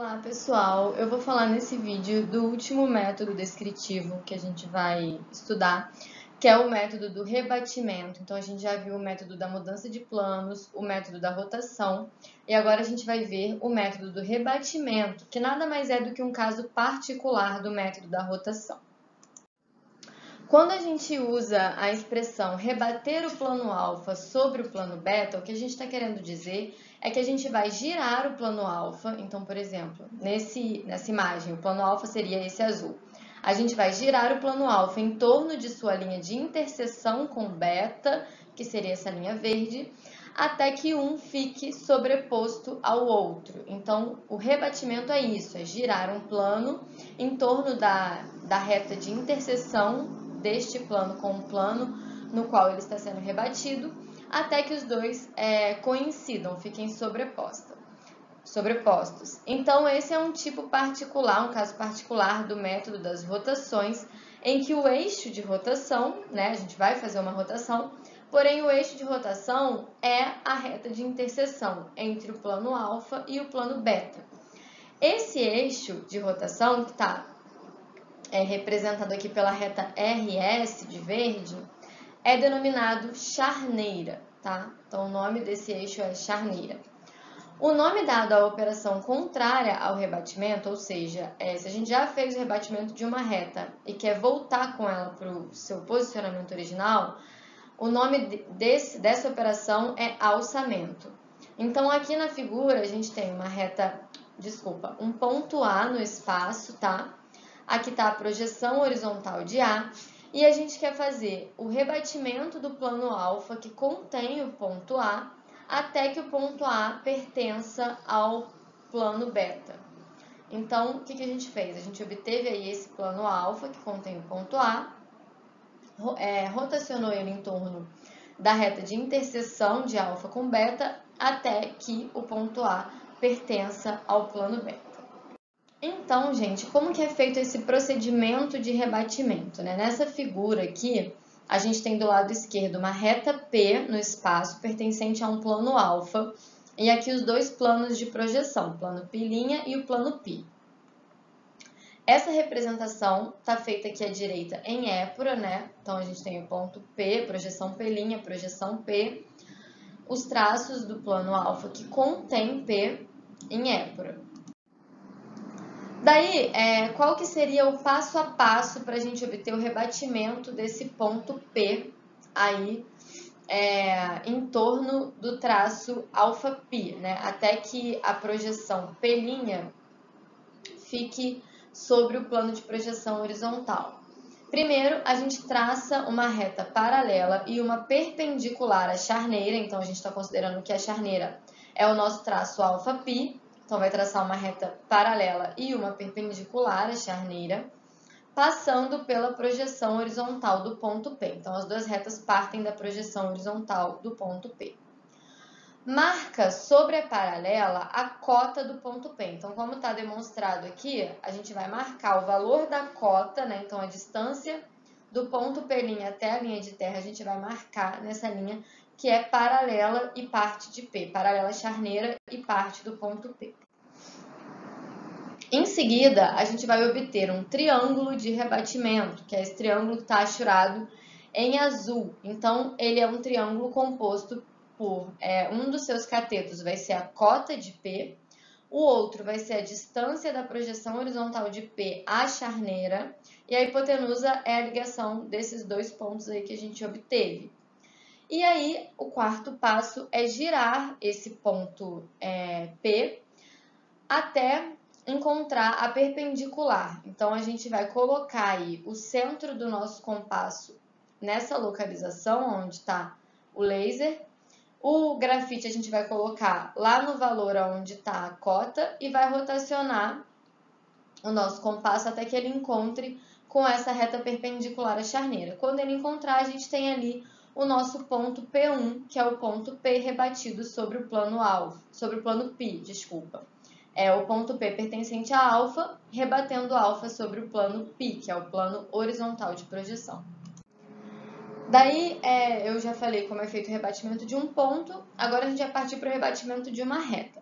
Olá pessoal, eu vou falar nesse vídeo do último método descritivo que a gente vai estudar, que é o método do rebatimento. Então a gente já viu o método da mudança de planos, o método da rotação, e agora a gente vai ver o método do rebatimento, que nada mais é do que um caso particular do método da rotação. Quando a gente usa a expressão rebater o plano alfa sobre o plano beta, o que a gente está querendo dizer é que a gente vai girar o plano alfa. Então, por exemplo, nessa imagem, o plano alfa seria esse azul. A gente vai girar o plano alfa em torno de sua linha de interseção com beta, que seria essa linha verde, até que um fique sobreposto ao outro. Então, o rebatimento é isso, é girar um plano em torno da reta de interseção deste plano com o plano no qual ele está sendo rebatido, até que os dois coincidam, fiquem sobrepostos. Então, esse é um tipo particular, um caso particular do método das rotações, em que o eixo de rotação, a gente vai fazer uma rotação, porém o eixo de rotação é a reta de interseção entre o plano alfa e o plano beta. Esse eixo de rotação, que está representado aqui pela reta RS de verde, é denominado charneira, tá? Então, o nome desse eixo é charneira. O nome dado à operação contrária ao rebatimento, ou seja, se a gente já fez o rebatimento de uma reta e quer voltar com ela para o seu posicionamento original, o nome dessa operação é alçamento. Então, aqui na figura, a gente tem um ponto A no espaço, tá? Aqui está a projeção horizontal de A, e a gente quer fazer o rebatimento do plano alfa que contém o ponto A, até que o ponto A pertença ao plano beta. Então, o que a gente fez? A gente obteve aí esse plano alfa que contém o ponto A, rotacionou ele em torno da reta de interseção de alfa com beta, até que o ponto A pertença ao plano beta. Então, gente, como que é feito esse procedimento de rebatimento, Nessa figura aqui, a gente tem do lado esquerdo uma reta P no espaço pertencente a um plano alfa, e aqui os dois planos de projeção, o plano π' e o plano π. Essa representação está feita aqui à direita em épura, Então, a gente tem o ponto P, projeção π', projeção P, os traços do plano alfa que contém P em épura. Daí, qual que seria o passo a passo para a gente obter o rebatimento desse ponto P aí em torno do traço alfa-π, Até que a projeção P' fique sobre o plano de projeção horizontal. Primeiro, a gente traça uma reta paralela e uma perpendicular à charneira, então a gente está considerando que a charneira é o nosso traço alfa-π, então vai traçar uma reta paralela e uma perpendicular à charneira, passando pela projeção horizontal do ponto P. Então, as duas retas partem da projeção horizontal do ponto P. Marca sobre a paralela a cota do ponto P. Então, como está demonstrado aqui, a gente vai marcar o valor da cota, Então, a distância do ponto P' até a linha de terra, a gente vai marcar nessa linha que é paralela e parte de P, paralela charneira e parte do ponto P. Em seguida, a gente vai obter um triângulo de rebatimento, que é esse triângulo que está achurado em azul. Então, ele é um triângulo composto por um dos seus catetos vai ser a cota de P, o outro vai ser a distância da projeção horizontal de P à charneira, e a hipotenusa é a ligação desses dois pontos aí que a gente obteve. E aí, o quarto passo é girar esse ponto P até encontrar a perpendicular. Então, a gente vai colocar aí o centro do nosso compasso nessa localização onde está o laser. O grafite a gente vai colocar lá no valor onde está a cota e vai rotacionar o nosso compasso até que ele encontre com essa reta perpendicular à charneira. Quando ele encontrar, a gente tem ali o nosso ponto P1, que é o ponto P rebatido sobre o plano alfa, sobre o plano π, desculpa. É o ponto P pertencente a alfa, rebatendo alfa sobre o plano π, que é o plano horizontal de projeção. Daí, eu já falei como é feito o rebatimento de um ponto, agora a gente vai partir para o rebatimento de uma reta.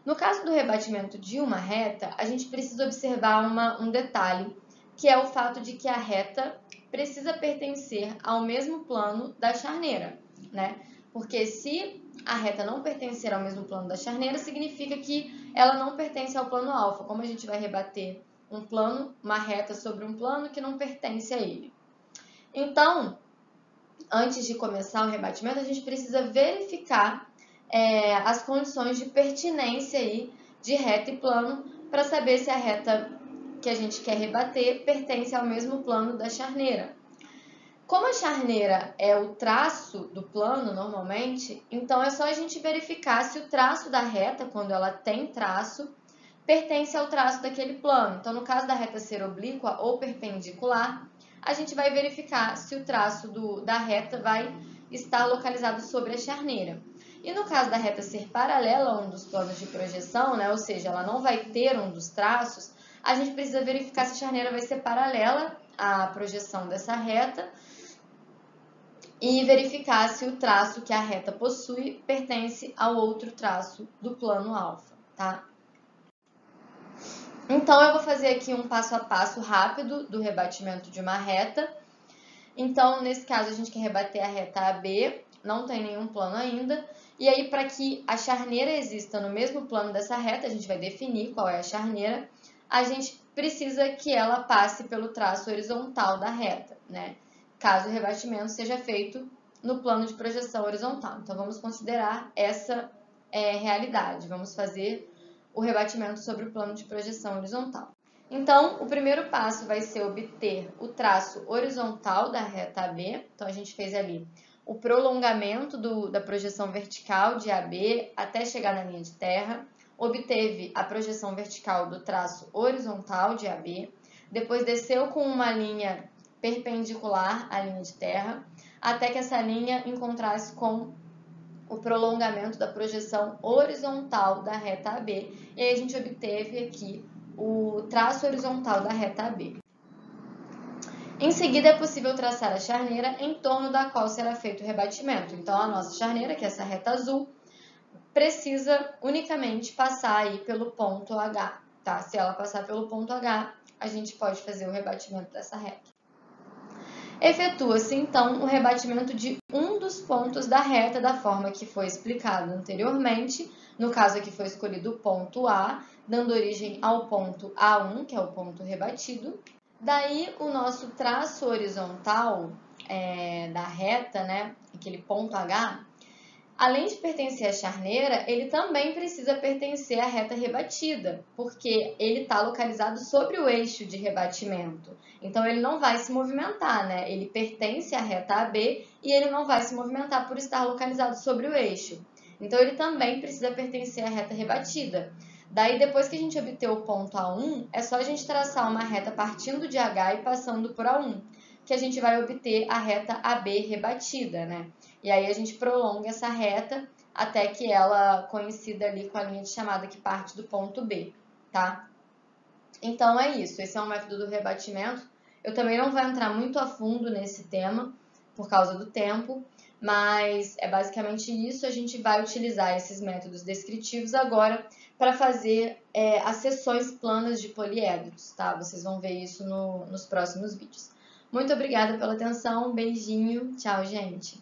No caso do rebatimento de uma reta, a gente precisa observar um detalhe, que é o fato de que a reta precisa pertencer ao mesmo plano da charneira, né? Porque se a reta não pertencer ao mesmo plano da charneira, significa que ela não pertence ao plano alfa. Como a gente vai rebater um plano, uma reta sobre um plano que não pertence a ele. Então, antes de começar o rebatimento, a gente precisa verificar as condições de pertinência aí de reta e plano para saber se a reta que a gente quer rebater pertence ao mesmo plano da charneira. Como a charneira é o traço do plano normalmente, então é só a gente verificar se o traço da reta, quando ela tem traço, pertence ao traço daquele plano. Então, no caso da reta ser oblíqua ou perpendicular, a gente vai verificar se o traço da reta vai estar localizado sobre a charneira. E no caso da reta ser paralela a um dos planos de projeção, né, ou seja, ela não vai ter um dos traços, a gente precisa verificar se a charneira vai ser paralela à projeção dessa reta e verificar se o traço que a reta possui pertence ao outro traço do plano alfa, tá? Então, eu vou fazer aqui um passo a passo rápido do rebatimento de uma reta. Então, nesse caso, a gente quer rebater a reta AB, não tem nenhum plano ainda. E aí, para que a charneira exista no mesmo plano dessa reta, a gente vai definir qual é a charneira, a gente precisa que ela passe pelo traço horizontal da reta, né? Caso o rebatimento seja feito no plano de projeção horizontal. Então, vamos considerar essa realidade. Vamos fazer o rebatimento sobre o plano de projeção horizontal. Então, o primeiro passo vai ser obter o traço horizontal da reta AB. Então, a gente fez ali o prolongamento da projeção vertical de AB até chegar na linha de terra. Obteve a projeção vertical do traço horizontal de AB. Depois desceu com uma linha perpendicular à linha de terra, até que essa linha encontrasse com o prolongamento da projeção horizontal da reta AB. E aí a gente obteve aqui o traço horizontal da reta AB. Em seguida, é possível traçar a charneira em torno da qual será feito o rebatimento. Então, a nossa charneira, que é essa reta azul, precisa unicamente passar aí pelo ponto H, tá? Se ela passar pelo ponto H, a gente pode fazer o rebatimento dessa reta. Efetua-se, então, o rebatimento de um dos pontos da reta da forma que foi explicado anteriormente. No caso aqui foi escolhido o ponto A, dando origem ao ponto A1, que é o ponto rebatido. Daí, o nosso traço horizontal da reta, né, aquele ponto H, além de pertencer à charneira, ele também precisa pertencer à reta rebatida, porque ele está localizado sobre o eixo de rebatimento. Então, ele não vai se movimentar, né? Ele pertence à reta AB e ele não vai se movimentar por estar localizado sobre o eixo. Então, ele também precisa pertencer à reta rebatida. Daí, depois que a gente obter o ponto A1, é só a gente traçar uma reta partindo de H e passando por A1, que a gente vai obter a reta AB rebatida, né? E aí a gente prolonga essa reta até que ela coincida ali com a linha de chamada que parte do ponto B, tá? Então é isso, esse é um método do rebatimento. Eu também não vou entrar muito a fundo nesse tema por causa do tempo, mas é basicamente isso. A gente vai utilizar esses métodos descritivos agora para fazer as seções planas de poliedros, tá? Vocês vão ver isso nos próximos vídeos. Muito obrigada pela atenção, um beijinho, tchau, gente!